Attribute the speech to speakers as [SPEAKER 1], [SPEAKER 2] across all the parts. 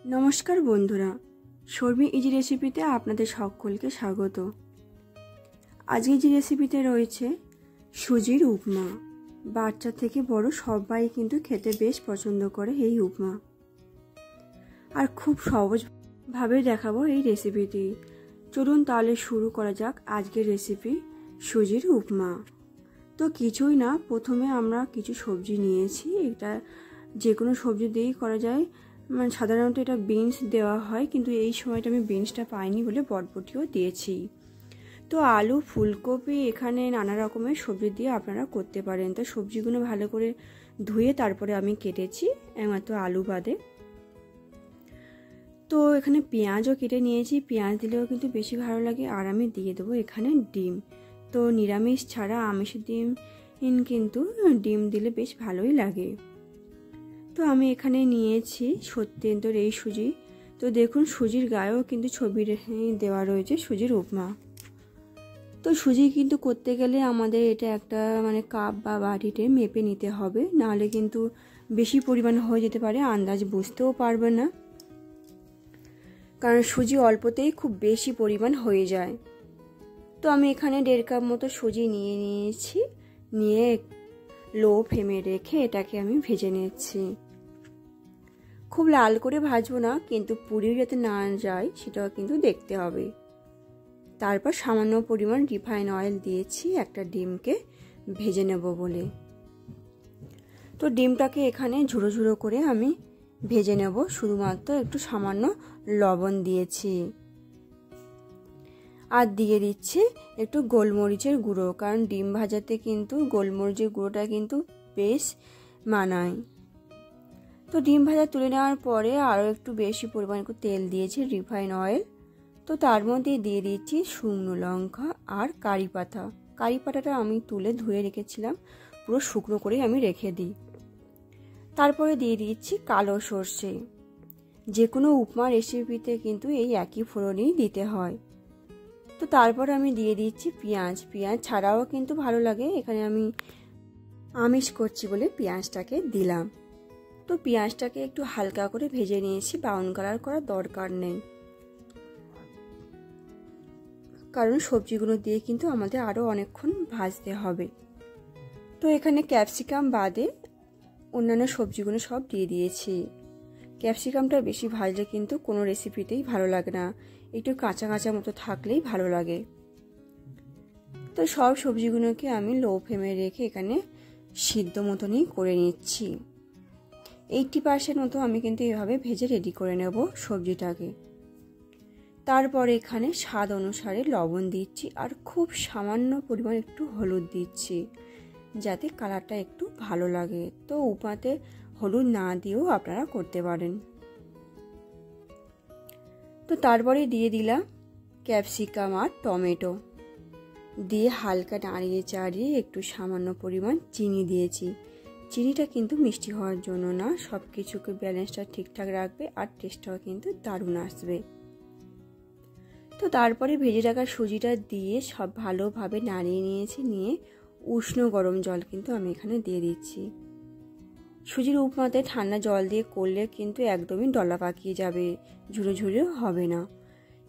[SPEAKER 1] নমস্কার বন্ধুরা, শর্মি ইজি রেসিপিতে আপনাদের সকলকে স্বাগত। আজকে যে রেসিপিতে রয়েছে সুজির উপমা। বাচ্চা থেকে বড় সবাই কিন্তু খেতে বেশ পছন্দ করে এই উপমা, আর খুব সহজভাবে দেখাবো এই রেসিপিটি। চলুন তাহলে শুরু করা যাক আজকের রেসিপি সুজির উপমা। তো কিছুই না, প্রথমে আমরা কিছু সবজি নিয়েছি। এটা যে কোনো সবজি দিয়েই করা যায়, মানে সাধারণত এটা বিনস দেওয়া হয়, কিন্তু এই সময়টা আমি বিনসটা পাইনি বলে বটবটিও দিয়েছি। তো আলু, ফুলকপি, এখানে নানা রকমের সবজি দিয়ে আপনারা করতে পারেন। তো সবজিগুলো ভালো করে ধুয়ে তারপরে আমি কেটেছি, একমাত্র আলু বাদে। তো এখানে পেঁয়াজও কেটে নিয়েছি, পেঁয়াজ দিলেও কিন্তু বেশি ভালো লাগে। আর আমি দিয়ে দেবো এখানে ডিম। তো নিরামিষ ছাড়া আমিষ কিন্তু ডিম দিলে বেশ ভালোই লাগে। তো আমি এখানে নিয়েছি সত্যেন্দ্রের এই সুজি। তো দেখুন সুজির গায়েও কিন্তু ছবি দেওয়া রয়েছে সুজির উপমা। তো সুজি কিন্তু করতে গেলে আমাদের এটা একটা কাপ বা বাটিতে মেপে নিতে হবে, নাহলে কিন্তু বেশি পরিমাণ হয়ে যেতে পারে, আন্দাজ বুঝতেও পারবে না। কারণ সুজি অল্পতেই খুব বেশি পরিমাণ হয়ে যায়। তো আমি এখানে 1.5 কাপ মতো সুজি নিয়েছি। নিয়ে লো ফ্লেমে রেখে এটাকে আমি ভেজে নিচ্ছি। খুব লাল করে ভাজবো না, কিন্তু পুড়িয়ে যাতে না যায় সেটাও কিন্তু দেখতে হবে। তারপর সামান্য পরিমাণ রিফাইন অয়েল দিয়েছি একটা ডিমকে ভেজে নেব বলে। তো ডিমটাকে এখানে ঝুড়ো ঝুড়ো করে আমি ভেজে নেব, শুধুমাত্র একটু সামান্য লবণ দিয়েছি। আর দিয়ে দিচ্ছি একটু গোলমরিচের গুঁড়ো, কারণ ডিম ভাজাতে কিন্তু গোলমরিচের গুঁড়োটা কিন্তু বেশ মানায়। তো ডিম ভাজা তুলে নেওয়ার পরে আরও একটু বেশি পরিমাণ তেল দিয়েছি, রিফাইন অয়েল। তো তার মধ্যে দিয়ে দিচ্ছি শুকনো লঙ্কা আর কারি পাতা। কারি পাতাটা আমি তুলে ধুয়ে রেখেছিলাম, পুরো শুকনো করে আমি রেখে দিই। তারপরে দিয়ে দিচ্ছি কালো সর্ষে। যে কোনো উপমা রেসিপিতে কিন্তু এই একই ফোড়নই দিতে হয়। তো তারপর আমি দিয়ে দিচ্ছি পেঁয়াজ। পেঁয়াজ ছাড়াও কিন্তু ভালো লাগে, এখানে আমি আমিষ করছি বলে পেঁয়াজটাকে দিলাম। তো পেঁয়াজটাকে একটু হালকা করে ভেজে নিয়েছি, ব্রাউন কালার করার দরকার নেই, কারণ সবজিগুলো দিয়ে কিন্তু আমাদের আরও অনেকক্ষণ ভাজতে হবে। তো এখানে ক্যাপসিকাম বাদে অন্যান্য সবজিগুলো সব দিয়ে দিয়েছি। ক্যাপসিকামটা বেশি ভাজলে কিন্তু কোনো রেসিপিতেই ভালো লাগে না, একটু কাঁচা কাঁচা মতো থাকলেই ভালো লাগে। তো সব সবজিগুলোকে আমি লো ফ্লেমে রেখে এখানে সিদ্ধ মতনই করে নিচ্ছি। 80% মতো আমি কিন্তু এভাবে ভেজে রেডি করে নেব সবজিটাকে। তারপর এখানে স্বাদ অনুসারে লবণ দিচ্ছি, আর খুব সামান্য পরিমাণ একটু হলুদ দিচ্ছি, যাতে কালারটা একটু ভালো লাগে। তো উপমাতে হলুদ না দিয়েও আপনারা করতে পারেন। তো তারপরে দিয়ে দিলাম ক্যাপসিকাম আর টমেটো, দিয়ে হালকা নাড়িয়ে চাড়িয়ে একটু সামান্য পরিমাণ চিনি দিয়েছি। চিনিটা কিন্তু মিষ্টি হওয়ার জন্য না, সব কিছুকে ব্যালেন্সটা ঠিকঠাক রাখবে, আর টেস্টটাও কিন্তু দারুণ আসবে। তো তারপরে ভেজে রাখা সুজিটা দিয়ে সব ভালোভাবে নাড়িয়ে নিয়েছি। নিয়ে উষ্ণ গরম জল কিন্তু আমি এখানে দিয়ে দিচ্ছি। সুজির উপমাতে ঠান্ডা জল দিয়ে করলে কিন্তু একদমই ডলা পাকিয়ে যাবে, ঝুড়ো ঝুড়ো হবে না।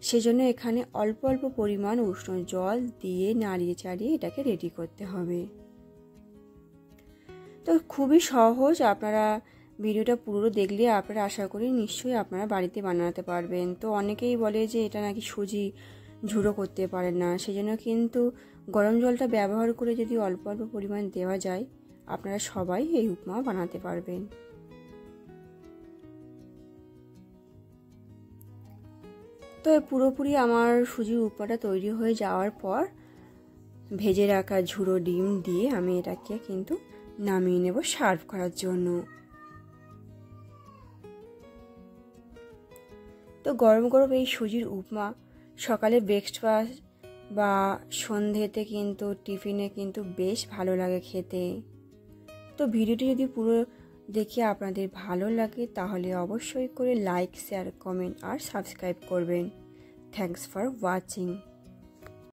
[SPEAKER 1] সেজন্য এখানে অল্প অল্প পরিমাণ উষ্ণ জল দিয়ে নাড়িয়ে চাড়িয়ে এটাকে রেডি করতে হবে। তো খুবই সহজ, আপনারা ভিডিওটা পুরো দেখলে আপনারা আশা করি নিশ্চয়ই আপনারা বাড়িতে বানাতে পারবেন। তো অনেকেই বলে যে এটা নাকি সুজি ঝুড়ো করতে পারেন না, সেজন্য কিন্তু গরম জলটা ব্যবহার করে যদি অল্প অল্প পরিমাণ দেওয়া যায়, আপনারা সবাই এই উপমা বানাতে পারবেন। তো পুরোপুরি আমার সুজির উপমাটা তৈরি হয়ে যাওয়ার পর ভেজে রাখা ঝুড়ো ডিম দিয়ে আমি এটাকে কিন্তু নামিয়ে নেব সার্ভ করার জন্য। তো গরম গরম এই সুজির উপমা সকালে ব্রেকফাস্ট বা সন্ধ্যেতে কিন্তু টিফিনে কিন্তু বেশ ভালো লাগে খেতে। তো ভিডিওটি যদি পুরো দেখে আপনাদের ভালো লাগে তাহলে অবশ্যই করে লাইক, শেয়ার, কমেন্ট আর সাবস্ক্রাইব করবেন। Thanks for watching.